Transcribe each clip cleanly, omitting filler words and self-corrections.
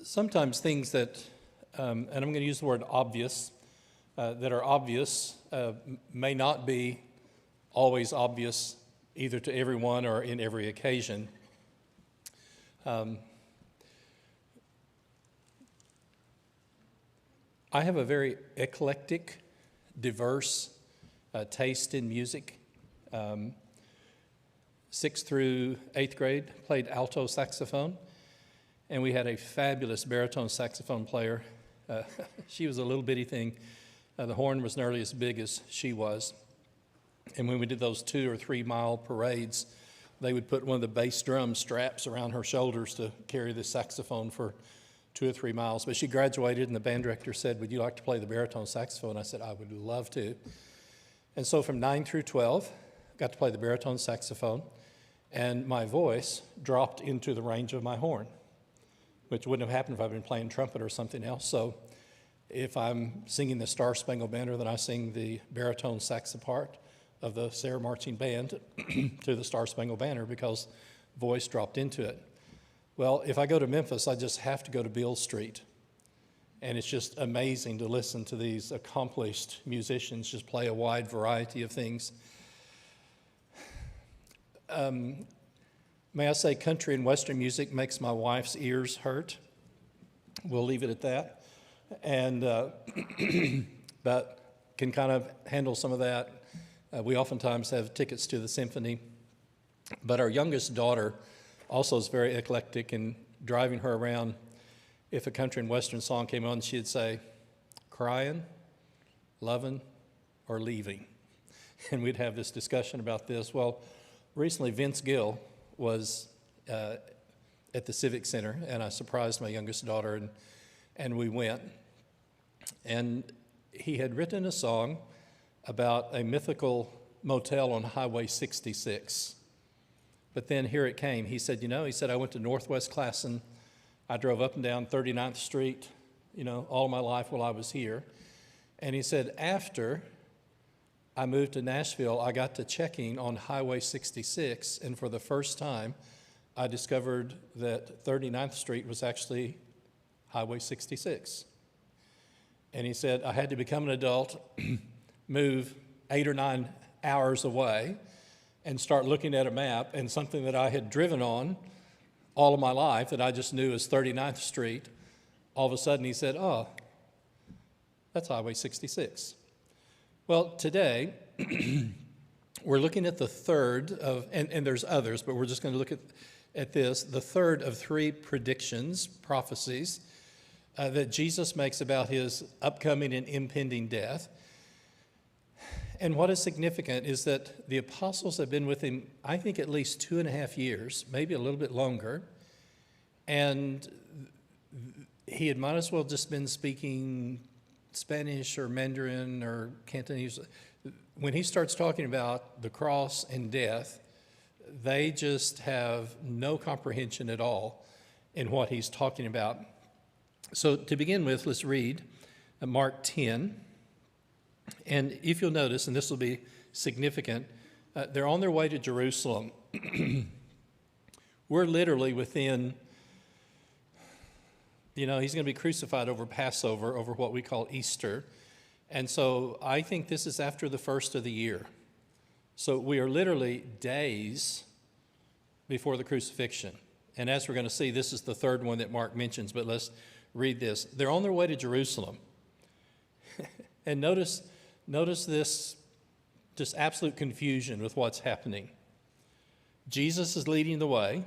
sometimes things that, and I'm going to use the word obvious, that are obvious may not be always obvious either to everyone or in every occasion. I have a very eclectic, diverse taste in music. 6th through 8th grade, played alto saxophone, and we had a fabulous baritone saxophone player. She was a little bitty thing. The horn was nearly as big as she was. And when we did those 2 or 3 mile parades, they would put one of the bass drum straps around her shoulders to carry the saxophone for 2 or 3 miles. But she graduated, and the band director said, "Would you like to play the baritone saxophone?" I said, "I would love to." And so from 9 through 12, got to play the baritone saxophone, and my voice dropped into the range of my horn, which wouldn't have happened if I'd been playing trumpet or something else. So if I'm singing the Star Spangled Banner, then I sing the baritone sax part of the Sarah Marching Band to the Star Spangled Banner because voice dropped into it. Well, if I go to Memphis, I just have to go to Beale Street. And it's just amazing to listen to these accomplished musicians just play a wide variety of things. May I say country and western music makes my wife's ears hurt. We'll leave it at that. And but can kind of handle some of that. We oftentimes have tickets to the symphony. But our youngest daughter also is very eclectic, and driving her around, if a country and western song came on, she'd say, "Crying, loving, or leaving?" And we'd have this discussion about this. Well, recently Vince Gill was at the Civic Center, and I surprised my youngest daughter, and we went. And he had written a song about a mythical motel on Highway 66. But then here it came. He said, I went to Northwest Classen. I drove up and down 39th Street, all my life while I was here. And he said, after I moved to Nashville, I got to checking on Highway 66, and for the first time, I discovered that 39th Street was actually Highway 66. And he said, I had to become an adult, move 8 or 9 hours away, and start looking at a map, and something that I had driven on all of my life that I just knew as 39th Street, all of a sudden he said, oh, that's Highway 66. Well, today, we're looking at the third of, and there's others, but we're just going to look at this, the third of 3 predictions, prophecies, that Jesus makes about his upcoming and impending death. And what is significant is that the apostles have been with him, I think, at least 2.5 years, maybe a little bit longer, and he had might as well just been speaking Spanish or Mandarin or Cantonese. When he starts talking about the cross and death, they just have no comprehension at all in what he's talking about. So to begin with, let's read Mark 10. And if you'll notice, and this will be significant, they're on their way to Jerusalem. We're literally within, he's going to be crucified over Passover, over what we call Easter. And so I think this is after the first of the year. So we are literally days before the crucifixion. And as we're going to see, this is the third one that Mark mentions, but let's read this. They're on their way to Jerusalem. And notice this just absolute confusion with what's happening. Jesus is leading the way.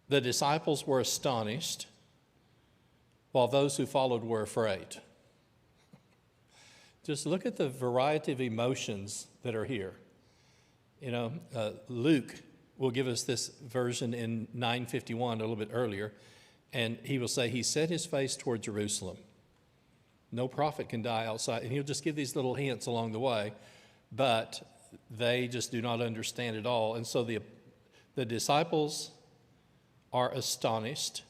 The disciples were astonished, while those who followed were afraid. Just look at the variety of emotions that are here. Luke will give us this version in 9:51, a little bit earlier, and he will say, he set his face toward Jerusalem. No prophet can die outside. And he'll just give these little hints along the way, but they just do not understand it all. And so the disciples are astonished.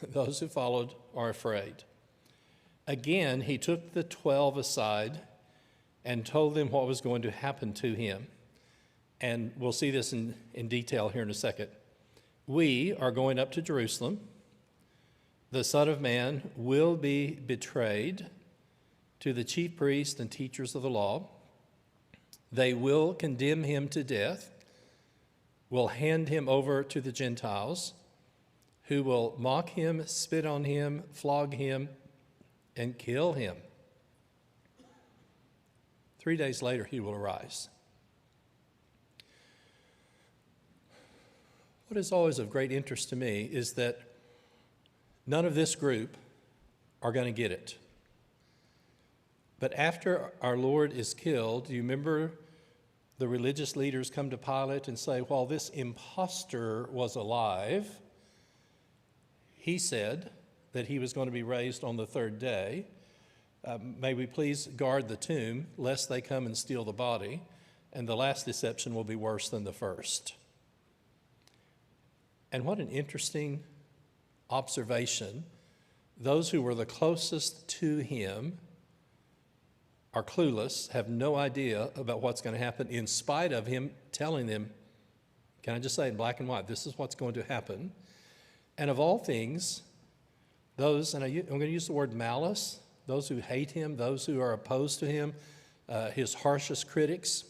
Those who followed are afraid. Again, he took the 12 aside and told them what was going to happen to him. And we'll see this in detail here in a second. We are going up to Jerusalem, the Son of Man will be betrayed to the chief priests and teachers of the law. They will condemn him to death, will hand him over to the Gentiles, who will mock him, spit on him, flog him, and kill him. 3 days later, he will arise. What is always of great interest to me is that none of this group are going to get it. But after our Lord is killed, do you remember the religious leaders come to Pilate and say, while this impostor was alive, he said that he was going to be raised on the third day. May we please guard the tomb, lest they come and steal the body, and the last deception will be worse than the first. And what an interesting observation. Those who were the closest to him are clueless, have no idea about what's going to happen, in spite of him telling them, can I just say in black and white, this is what's going to happen. And of all things, those, and I'm going to use the word malice, those who hate him, those who are opposed to him, his harshest critics,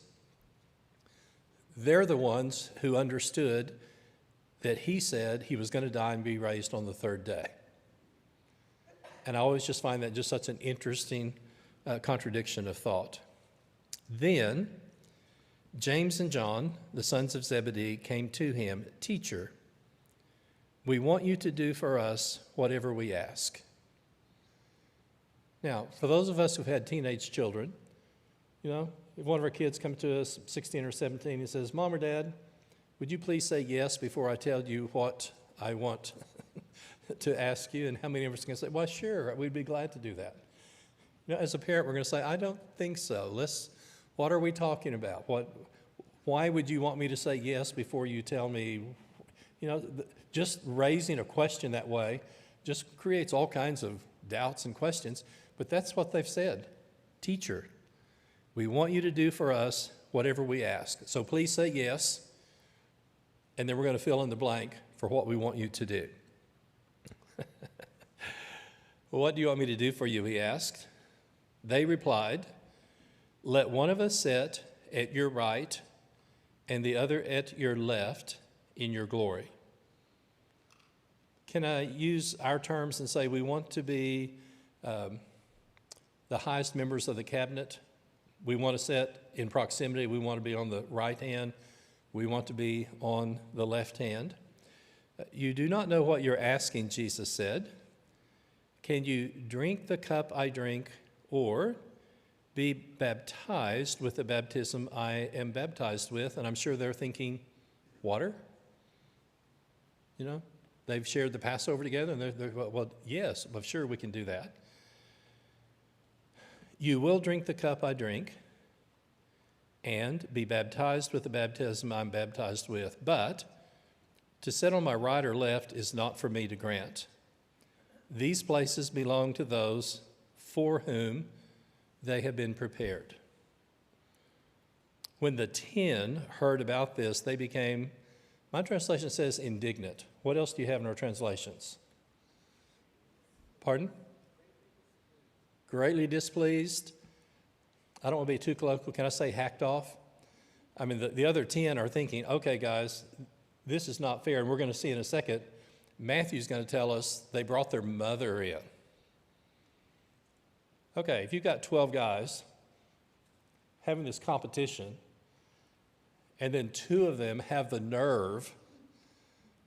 they're the ones who understood that he said he was going to die and be raised on the third day. And I always just find that just such an interesting contradiction of thought. Then James and John, the sons of Zebedee, came to him. Teacher, we want you to do for us whatever we ask. Now, for those of us who've had teenage children, you know, if one of our kids comes to us, 16 or 17, and says, Mom or Dad, would you please say yes before I tell you what I want to ask you? And how many of us are going to say, well, sure, we'd be glad to do that. You know, as a parent, we're going to say, I don't think so. What are we talking about? Why would you want me to say yes before you tell me? You know, just raising a question that way just creates all kinds of doubts and questions. But that's what they've said. Teacher, we want you to do for us whatever we ask. So please say yes. And then we're going to fill in the blank for what we want you to do. Well, what do you want me to do for you, he asked. They replied, let one of us sit at your right and the other at your left in your glory. Can I use our terms and say we want to be the highest members of the cabinet? We want to sit in proximity. We want to be on the right hand. We want to be on the left hand. You do not know what you're asking, Jesus said. Can you drink the cup I drink or be baptized with the baptism I am baptized with? And I'm sure they're thinking, water? You know, they've shared the Passover together, and they're well, yes, well, sure, we can do that. You will drink the cup I drink and be baptized with the baptism I'm baptized with. But to sit on my right or left is not for me to grant. These places belong to those for whom they have been prepared. When the 10 heard about this, they became, my translation says indignant. What else do you have in our translations? Pardon? Greatly displeased. I don't want to be too colloquial. Can I say hacked off? I mean, the other 10 are thinking, okay, guys, this is not fair. And we're going to see in a second, Matthew's going to tell us they brought their mother in. Okay, if you've got 12 guys having this competition, and then 2 of them have the nerve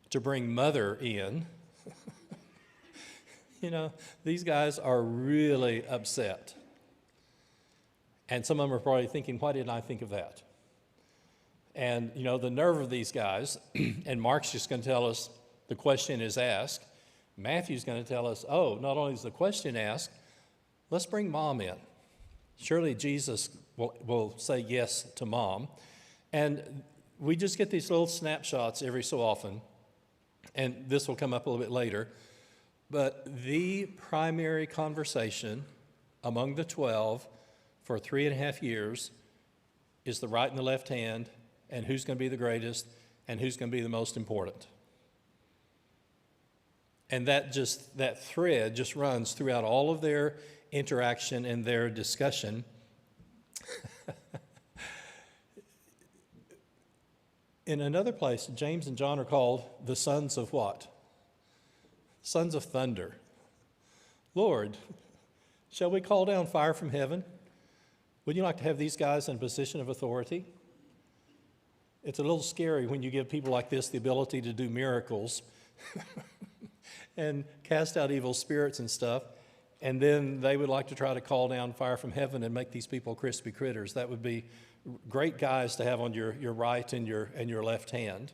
to bring mother in, you know, these guys are really upset. And some of them are probably thinking, why didn't I think of that? And, you know, the nerve of these guys, and Mark's just going to tell us the question is asked. Matthew's going to tell us, oh, not only is the question asked, let's bring mom in. Surely Jesus will say yes to mom. And we just get these little snapshots every so often, and this will come up a little bit later. But the primary conversation among the 12 for 3.5 years is the right and the left hand, and who's going to be the greatest, and who's going to be the most important. And that thread just runs throughout all of their interaction and their discussion. In another place, James and John are called the sons of what? Sons of thunder. Lord, shall we call down fire from heaven? Would you like to have these guys in a position of authority? It's a little scary when you give people like this the ability to do miracles and cast out evil spirits and stuff, and then they would like to try to call down fire from heaven and make these people crispy critters. That would be great guys to have on your right and your left hand.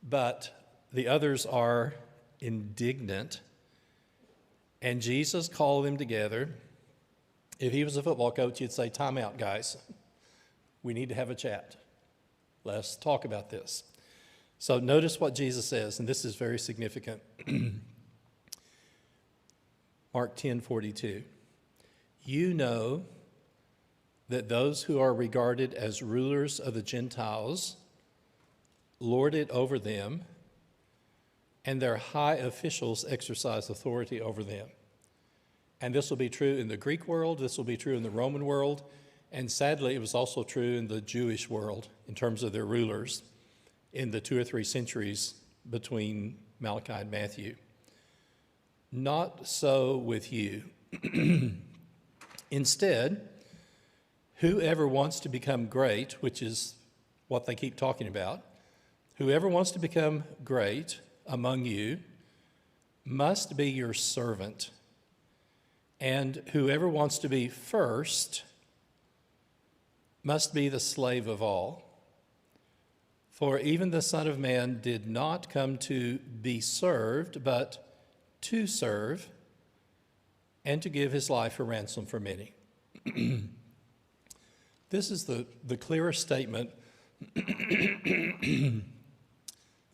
But the others are indignant, and Jesus called them together. If he was a football coach, he'd say, "Time out, guys. We need to have a chat. Let's talk about this." So notice what Jesus says, and this is very significant. Mark 10:42. You know that those who are regarded as rulers of the Gentiles lord it over them, and their high officials exercise authority over them. And this will be true in the Greek world, this will be true in the Roman world, and sadly it was also true in the Jewish world in terms of their rulers in the 2 or 3 centuries between Malachi and Matthew. Not so with you. Instead, whoever wants to become great, which is what they keep talking about, whoever wants to become great among you must be your servant, and whoever wants to be first must be the slave of all. For even the Son of Man did not come to be served, but to serve, and to give his life a ransom for many. This is the clearest statement.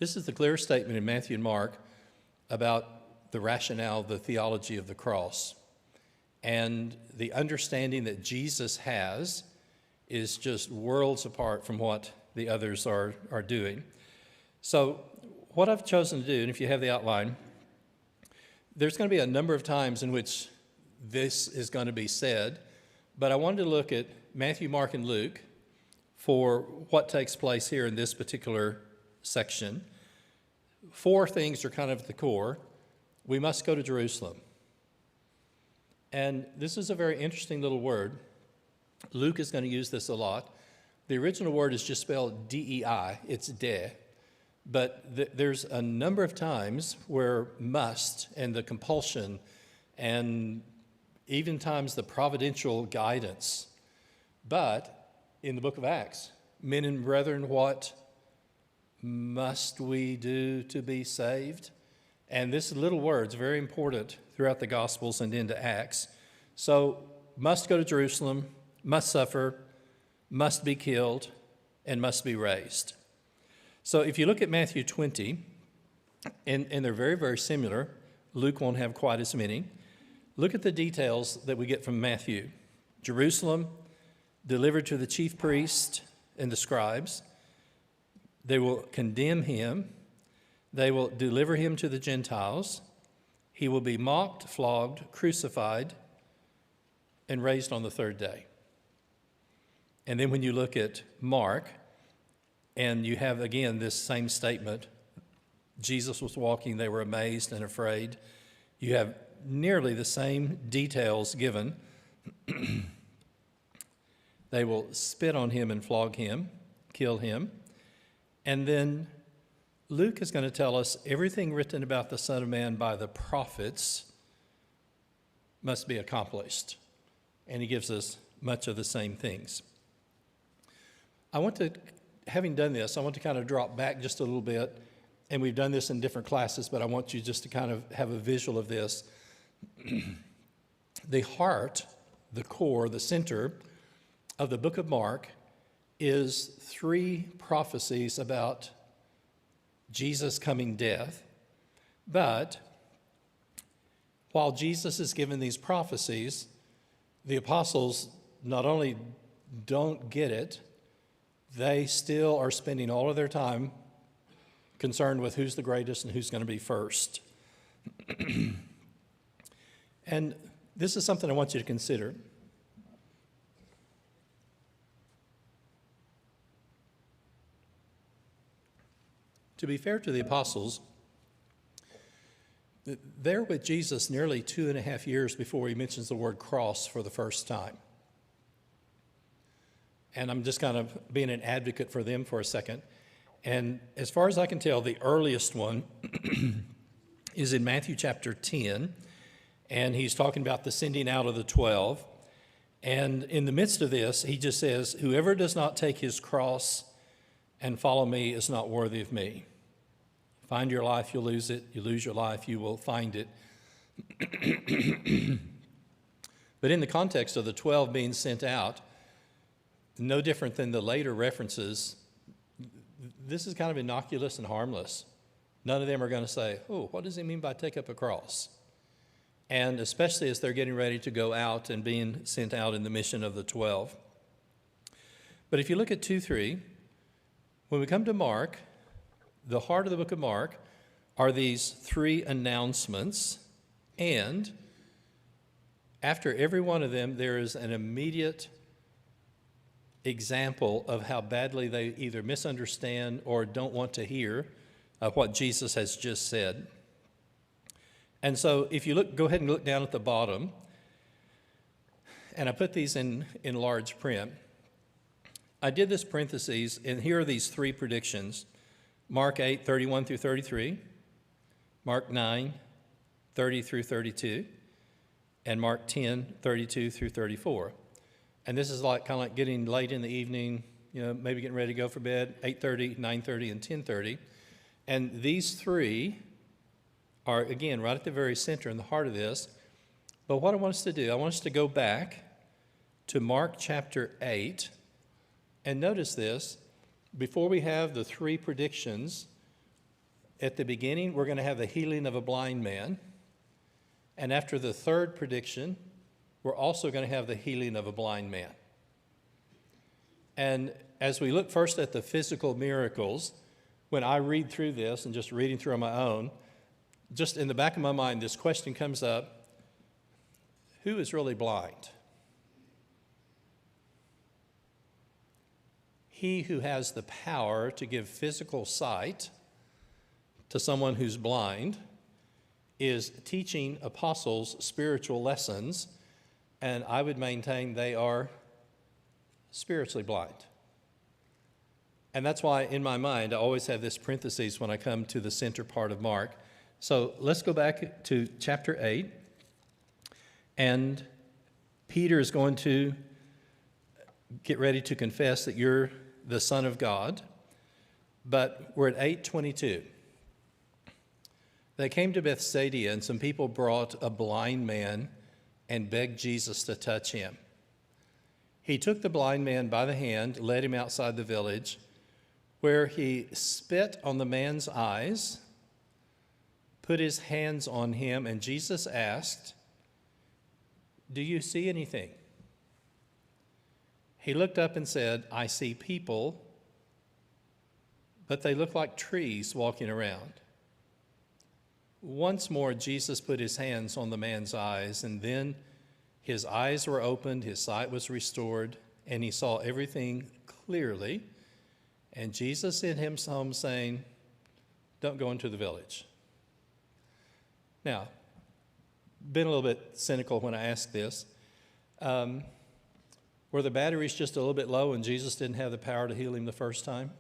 This is the clearest statement in Matthew and Mark about the rationale, the theology of the cross. And the understanding that Jesus has is just worlds apart from what the others are doing. So what I've chosen to do, and if you have the outline, there's going to be a number of times in which this is going to be said, but I wanted to look at Matthew, Mark, and Luke for what takes place here in this particular section. 4 things are kind of at the core. We must go to Jerusalem. And this is a very interesting little word. Luke is going to use this a lot. The original word is just spelled D-E-I. It's de. But there's a number of times where must and the compulsion and even times the providential guidance. But in the book of Acts, men and brethren, what must we do to be saved? And this little word is very important throughout the Gospels and into Acts. So must go to Jerusalem, must suffer, must be killed, and must be raised. So if you look at Matthew 20, and they're very, very similar, Luke won't have quite as many. Look at the details that we get from Matthew. Jerusalem, delivered to the chief priest and the scribes. They will condemn him. They will deliver him to the Gentiles. He will be mocked, flogged, crucified, and raised on the 3rd day. And then when you look at Mark, and you have, again, this same statement, Jesus was walking, they were amazed and afraid. You have nearly the same details given. They will spit on him and flog him, kill him. And then Luke is going to tell us everything written about the Son of Man by the prophets must be accomplished. And he gives us much of the same things. Having done this, I want to kind of drop back just a little bit, and we've done this in different classes, but I want you just to kind of have a visual of this. The heart, the core, the center of the book of Mark is 3 prophecies about Jesus' coming death. But while Jesus is given these prophecies, the apostles not only don't get it, they still are spending all of their time concerned with who's the greatest and who's going to be first. And this is something I want you to consider. To be fair to the apostles, they're with Jesus nearly 2.5 years before he mentions the word cross for the first time. And I'm just kind of being an advocate for them for a second. And as far as I can tell, the earliest one is in Matthew chapter 10, and he's talking about the sending out of the 12. And in the midst of this, he just says, "Whoever does not take his cross and follow me is not worthy of me. Find your life, you'll lose it. You lose your life, you will find it." But in the context of the 12 being sent out, no different than the later references, this is kind of innocuous and harmless. None of them are going to say, "Oh, what does he mean by take up a cross?" And especially as they're getting ready to go out and being sent out in the mission of the 12. But if you look at 2:3, when we come to Mark, the heart of the book of Mark are these 3 announcements, and after every one of them, there is an immediate example of how badly they either misunderstand or don't want to hear what Jesus has just said. And so if you look, go ahead and look down at the bottom, and I put these in large print. I did this parentheses, and here are these 3 predictions. Mark 8, 31 through 33, Mark 9, 30 through 32, and Mark 10, 32 through 34. And this is like kind of like getting late in the evening, maybe getting ready to go for bed, 8:30, 9:30, and 10:30. And these 3 are, again, right at the very center in the heart of this. But what I want us to do, I want us to go back to Mark chapter 8, and notice this. Before we have the 3 predictions, at the beginning, we're going to have the healing of a blind man. And after the 3rd prediction, we're also going to have the healing of a blind man. And as we look first at the physical miracles, when I read through this and just reading through on my own, just in the back of my mind, this question comes up: who is really blind? He who has the power to give physical sight to someone who's blind is teaching apostles spiritual lessons, and I would maintain they are spiritually blind. And that's why in my mind I always have this parenthesis when I come to the center part of Mark. So let's go back to chapter 8, and Peter is going to get ready to confess that you're the Son of God, but we're at 8:22. They came to Bethsaida, and some people brought a blind man and begged Jesus to touch him. He took the blind man by the hand, led him outside the village, where he spit on the man's eyes, put his hands on him, and Jesus asked, "Do you see anything?" He looked up and said, "I see people, but they look like trees walking around." Once more, Jesus put his hands on the man's eyes, and then his eyes were opened, his sight was restored, and he saw everything clearly. And Jesus sent him home saying, "Don't go into the village." Now, been a little bit cynical when I asked this. Were the batteries just a little bit low and Jesus didn't have the power to heal him the first time?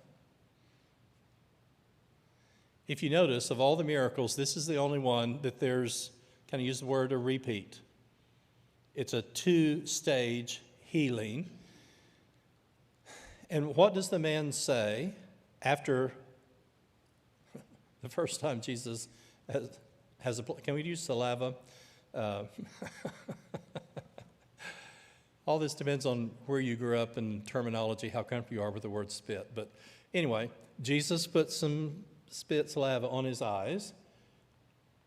If you notice, of all the miracles, this is the only one that there's, kind of use the word, a repeat. It's a 2-stage healing. And what does the man say after the first time Jesus has a, can we use saliva? All this depends on where you grew up and terminology, how comfortable you are with the word spit. But anyway, Jesus put some spit saliva on his eyes.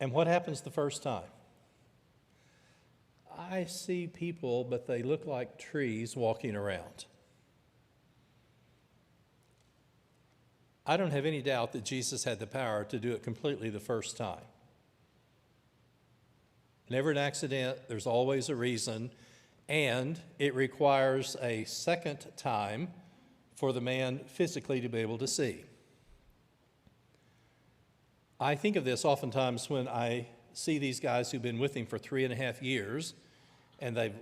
And what happens the first time? I see people, but they look like trees walking around. I don't have any doubt that Jesus had the power to do it completely the first time. never an accident. There's always a reason. And it requires a second time for the man physically to be able to see. I think of this oftentimes when I see these guys who've been with him for 3.5 years, and they've,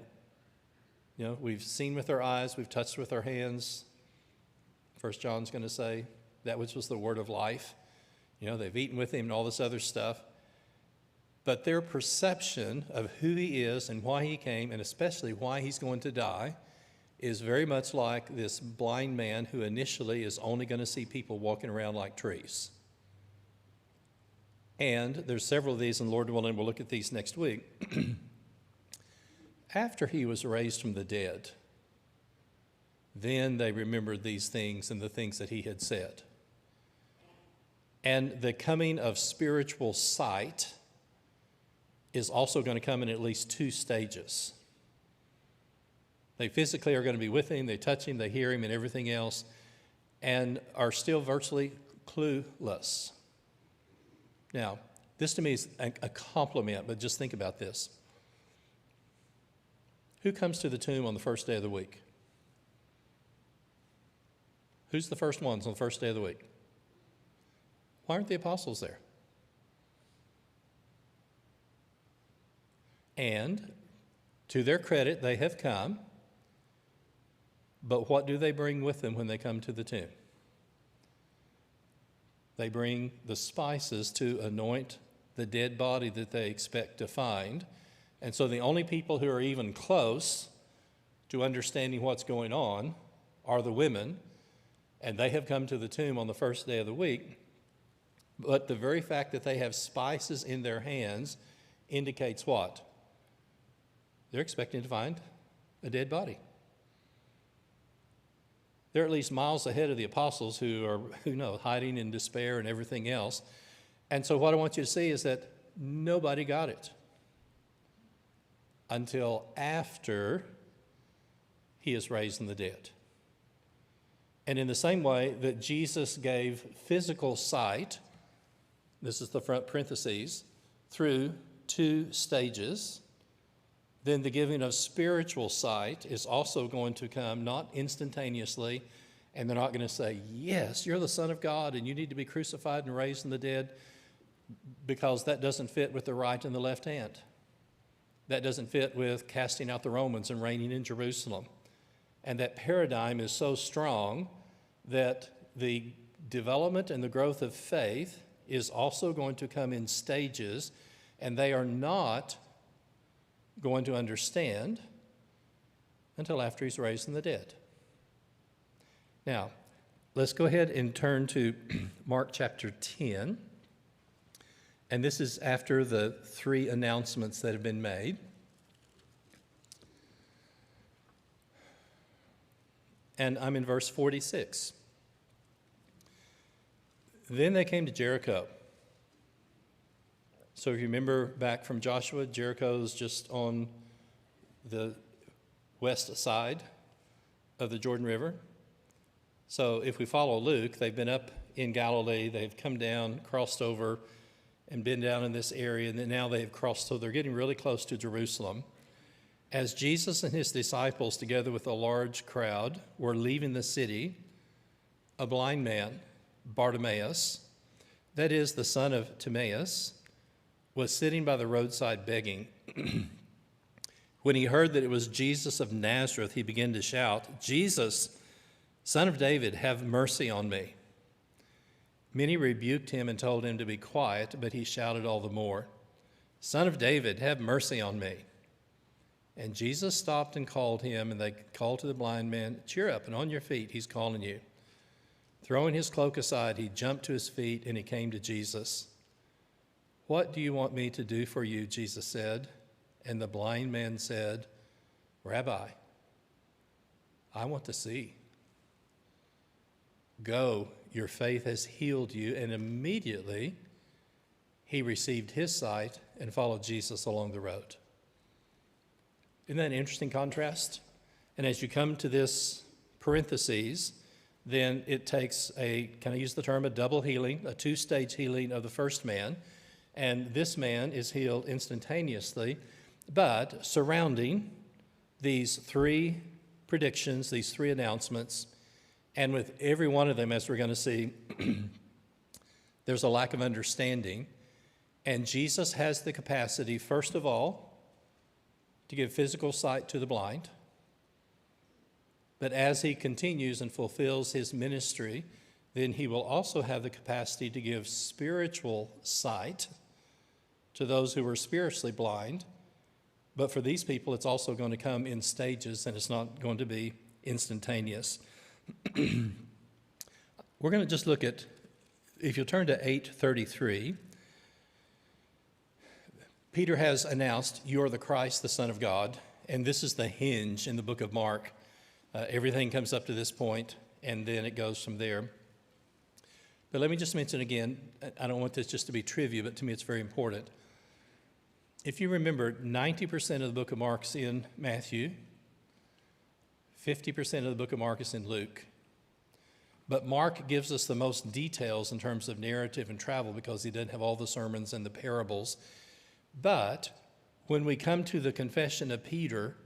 we've seen with our eyes, we've touched with our hands. 1 John's going to say that which was the word of life. They've eaten with him and all this other stuff. But their perception of who he is and why he came, and especially why he's going to die, is very much like this blind man who initially is only going to see people walking around like trees. And there's several of these, and Lord willing, we'll look at these next week. After he was raised from the dead, then they remembered these things and the things that he had said. And the coming of spiritual sight is also going to come in at least 2 stages. They physically are going to be with him, they touch him, they hear him and everything else, and are still virtually clueless. Now, this to me is a compliment, but just think about this. Who comes to the tomb on the first day of the week? Who's the first ones on the first day of the week? Why aren't the apostles there? And to their credit, they have come. But what do they bring with them when they come to the tomb? They bring the spices to anoint the dead body that they expect to find. And so the only people who are even close to understanding what's going on are the women, and they have come to the tomb on the first day of the week. But the very fact that they have spices in their hands indicates what? They're expecting to find a dead body. They're at least miles ahead of the apostles who are, hiding in despair and everything else. And so what I want you to see is that nobody got it until after he is raised from the dead. And in the same way that Jesus gave physical sight, this is the front parentheses, through 2 stages, then the giving of spiritual sight is also going to come not instantaneously, and they're not going to say, yes, you're the Son of God and you need to be crucified and raised from the dead, because that doesn't fit with the right and the left hand. That doesn't fit with casting out the Romans and reigning in Jerusalem. And that paradigm is so strong that the development and the growth of faith is also going to come in stages, and they are not going to understand until after he's raised from the dead. Now, let's go ahead and turn to Mark chapter 10. And this is after the 3 announcements that have been made. And I'm in verse 46. Then they came to Jericho. So if you remember back from Joshua, Jericho is just on the west side of the Jordan River. So if we follow Luke, they've been up in Galilee, they've come down, crossed over, and been down in this area, and then now they've crossed, so they're getting really close to Jerusalem. As Jesus and his disciples, together with a large crowd, were leaving the city, a blind man, Bartimaeus, that is the son of Timaeus, was sitting by the roadside begging. When he heard that it was Jesus of Nazareth, he began to shout, Jesus, Son of David, have mercy on me. Many rebuked him and told him to be quiet, but he shouted all the more, Son of David, have mercy on me. And Jesus stopped and called him, and they called to the blind man, cheer up and on your feet, he's calling you. Throwing his cloak aside, he jumped to his feet and he came to Jesus. What do you want me to do for you? Jesus said. And the blind man said, Rabbi, I want to see. Go, your faith has healed you. And immediately he received his sight and followed Jesus along the road. Isn't that an interesting contrast? And as you come to this parentheses, then it takes a, can I use the term, a double healing, a 2-stage healing of the first man. And this man is healed instantaneously, but surrounding these three predictions, these three announcements, and with every one of them, as we're going to see, there's a lack of understanding. And Jesus has the capacity, first of all, to give physical sight to the blind. But as he continues and fulfills his ministry, then he will also have the capacity to give spiritual sight to those who are spiritually blind. But for these people, it's also going to come in stages, and it's not going to be instantaneous. We're going to just look at, if you'll turn to 8:33, Peter has announced, "You are the Christ, the Son of God," and this is the hinge in the book of Mark. Everything comes up to this point, and then it goes from there. But let me just mention again, I don't want this just to be trivia, but to me it's very important. If you remember, 90% of the book of Mark is in Matthew, 50% of the book of Mark is in Luke. But Mark gives us the most details in terms of narrative and travel because he didn't have all the sermons and the parables. But when we come to the confession of Peter,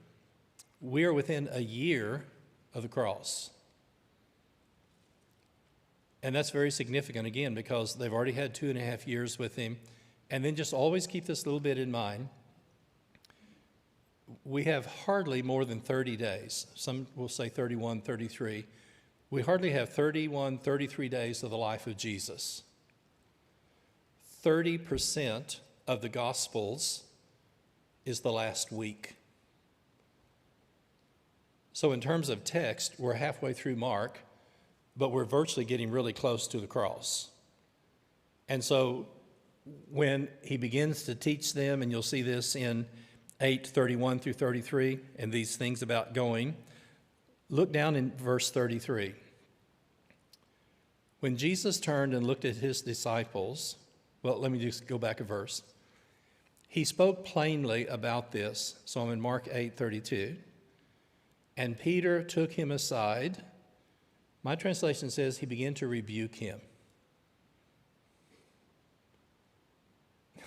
we are within a year of the cross. And that's very significant, again, because they've already had 2.5 years with him. And then just always keep this little bit in mind. We have hardly more than 30 days. Some will say 31, 33. We hardly have 31, 33 days of the life of Jesus. 30% of the Gospels is the last week. So in terms of text, we're halfway through Mark, but we're virtually getting really close to the cross. And so when he begins to teach them, and you'll see this in 8:31 through 33, and these things about going, look down in verse 33. When Jesus turned and looked at his disciples, well, let me just go back a verse. He spoke plainly about this. So I'm in Mark 8:32. And Peter took him aside. My translation says he began to rebuke him.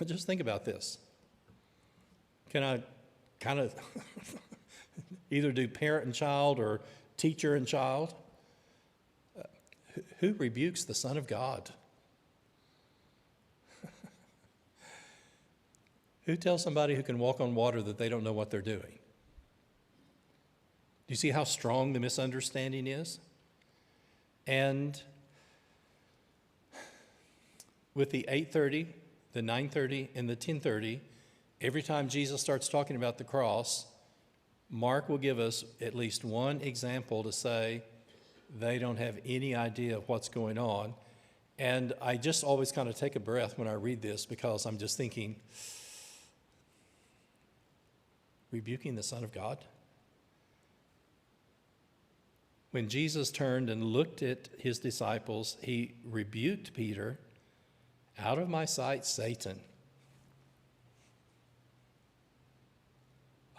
Just think about this. Can I kind of either do parent and child or teacher and child? Who rebukes the Son of God? Who tells somebody who can walk on water that they don't know what they're doing? Do you see how strong the misunderstanding is? And with the 8:30, the 9:30, and the 10:30, every time Jesus starts talking about the cross, Mark will give us at least one example to say they don't have any idea of what's going on. And I just always kind of take a breath when I read this because I'm just thinking, rebuking the Son of God? When Jesus turned and looked at his disciples, he rebuked Peter. Out of my sight, Satan.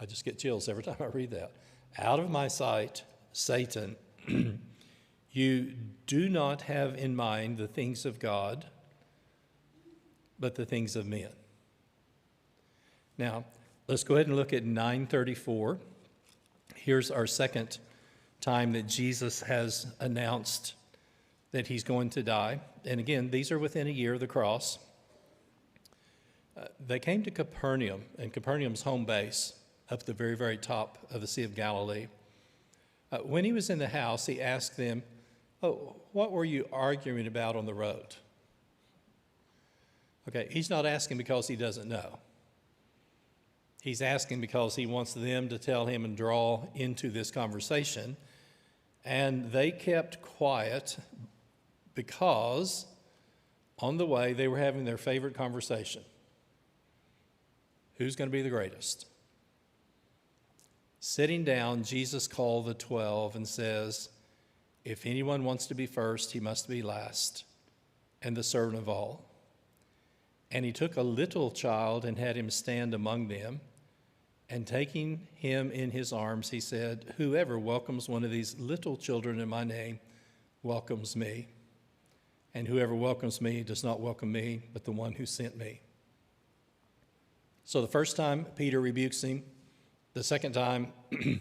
I just get chills every time I read that. Out of my sight, Satan. You do not have in mind the things of God, but the things of men. Now, let's go ahead and look at 9:34. Here's our second time that Jesus has announced that he's going to die. And again, these are within a year of the cross. They came to Capernaum, and Capernaum's home base, up at the very, very top of the Sea of Galilee. When he was in the house, he asked them, "Oh, what were you arguing about on the road?" Okay, he's not asking because he doesn't know. He's asking because he wants them to tell him and draw into this conversation. And they kept quiet because on the way they were having their favorite conversation. Who's going to be the greatest? Sitting down, Jesus called the 12 and says, "If anyone wants to be first, he must be last and the servant of all." And he took a little child and had him stand among them. And taking him in his arms, he said, "Whoever welcomes one of these little children in my name welcomes me. And whoever welcomes me does not welcome me, but the one who sent me." So the first time, Peter rebukes him. The second time,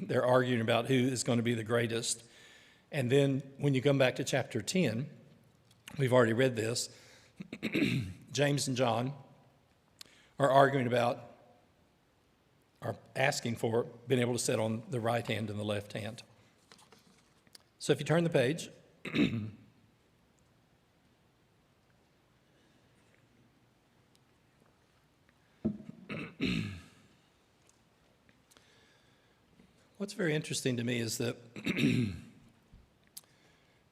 they're arguing about who is going to be the greatest. And then when you come back to chapter 10, we've already read this, James and John are arguing about, are asking for being able to sit on the right hand and the left hand. So if you turn the page, what's very interesting to me is that, and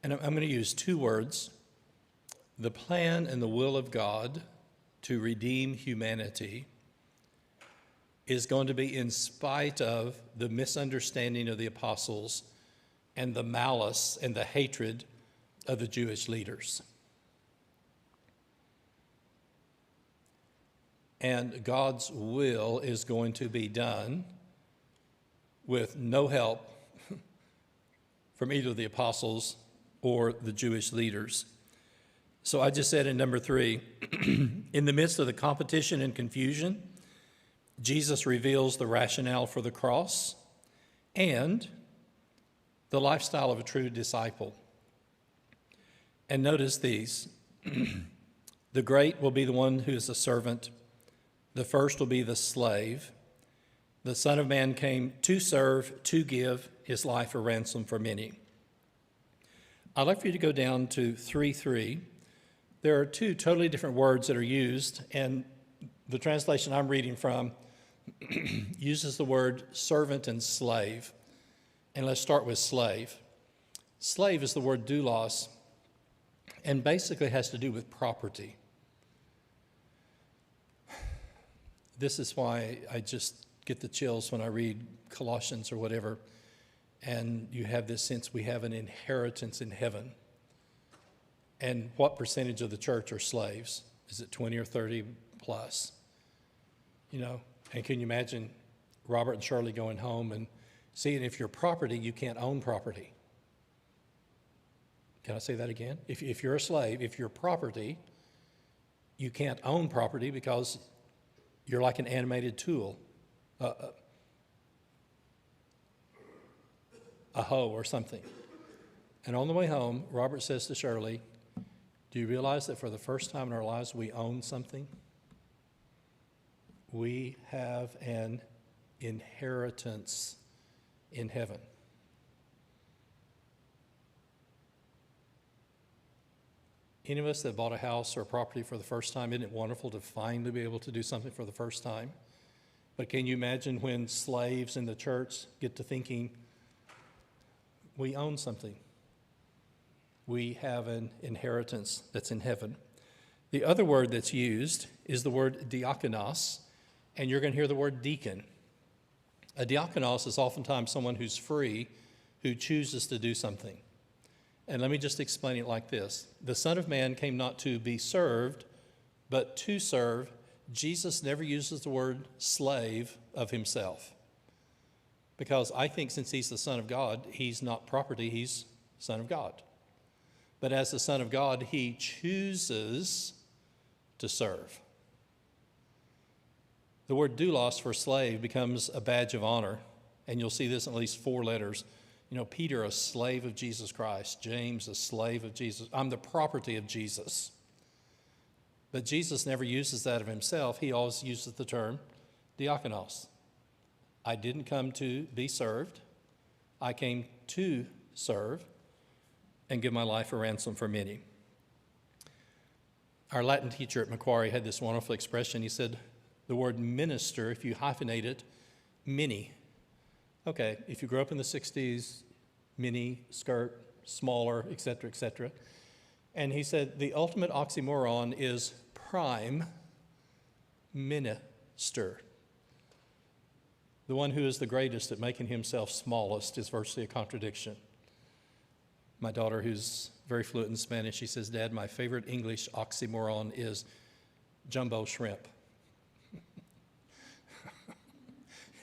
I'm going to use two words, the plan and the will of God to redeem humanity is going to be in spite of the misunderstanding of the apostles and the malice and the hatred of the Jewish leaders. And God's will is going to be done with no help from either the apostles or the Jewish leaders. So I just said in number 3, in the midst of the competition and confusion, Jesus reveals the rationale for the cross and the lifestyle of a true disciple. And notice these. The great will be the one who is a servant. The first will be the slave. The Son of Man came to serve, to give his life a ransom for many. I'd like for you to go down to 3:3. There are two totally different words that are used, and the translation I'm reading from uses the word servant and slave. And let's start with slave. Slave is the word doulos, and basically has to do with property. This is why I just get the chills when I read Colossians or whatever, and you have this sense we have an inheritance in heaven. And what percentage of the church are slaves? Is it 20 or 30 plus? You know, and can you imagine Robert and Shirley going home and seeing if you're property, you can't own property? Can I say that again? If you're a slave, if you're property, you can't own property because you're like an animated tool, a hoe or something. And on the way home, Robert says to Shirley, do you realize that for the first time in our lives we own something? We have an inheritance in heaven. Any of us that bought a house or a property for the first time, isn't it wonderful to finally be able to do something for the first time? But can you imagine when slaves in the church get to thinking, we own something? We have an inheritance that's in heaven. The other word that's used is the word diakonos, and you're going to hear the word deacon. A diakonos is oftentimes someone who's free, who chooses to do something. And let me just explain it like this. The Son of Man came not to be served, but to serve. Jesus never uses the word slave of himself. Because I think since he's the Son of God, he's not property, he's Son of God. But as the Son of God, he chooses to serve. The word doulos for slave becomes a badge of honor, and you'll see this in at least 4 letters. You know, Peter, a slave of Jesus Christ. James, a slave of Jesus. I'm the property of Jesus. But Jesus never uses that of himself. He always uses the term diakonos. I didn't come to be served. I came to serve and give my life a ransom for many. Our Latin teacher at Macquarie had this wonderful expression. He said, the word minister, if you hyphenate it, mini. Okay, if you grew up in the 60s, mini, skirt, smaller, et cetera, et cetera. And he said the ultimate oxymoron is prime minister. The one who is the greatest at making himself smallest is virtually a contradiction. My daughter, who's very fluent in Spanish, she says, Dad, my favorite English oxymoron is jumbo shrimp.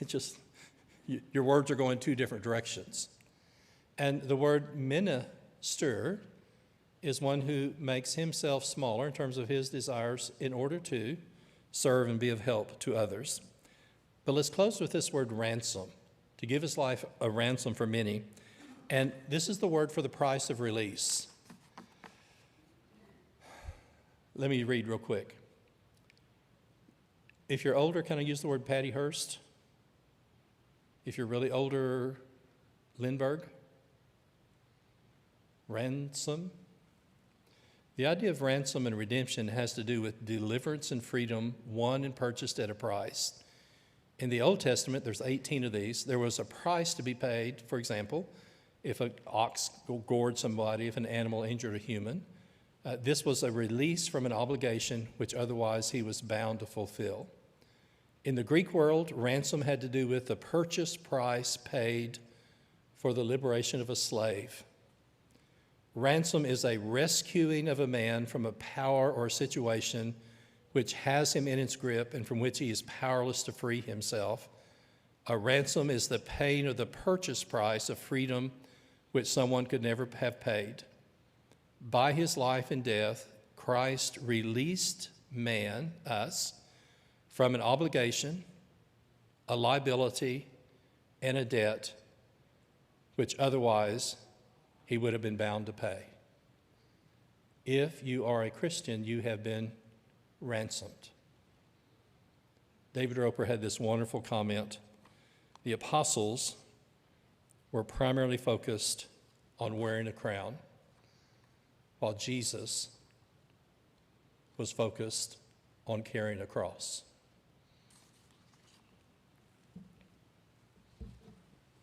It just, your words are going 2 different directions. And the word minister is one who makes himself smaller in terms of his desires in order to serve, and be of help to others. But let's close with this word ransom, to give his life a ransom for many. And this is the word for the price of release. Let me read real quick. If you're older, can I use the word Patty Hearst? If you're really older, Lindbergh? Ransom? The idea of ransom and redemption has to do with deliverance and freedom won and purchased at a price. In the Old Testament, there's 18 of these. There was a price to be paid, for example, if an ox gored somebody, if an animal injured a human. This was a release from an obligation which otherwise he was bound to fulfill. In the Greek world, ransom had to do with the purchase price paid for the liberation of a slave. Ransom is a rescuing of a man from a power or a situation which has him in its grip and from which he is powerless to free himself. A ransom is the paying of the purchase price of freedom which someone could never have paid. By his life and death, Christ released man, us, from an obligation, a liability, and a debt which otherwise he would have been bound to pay. If you are a Christian, you have been ransomed. David Roper had this wonderful comment. The apostles were primarily focused on wearing a crown, while Jesus was focused on carrying a cross.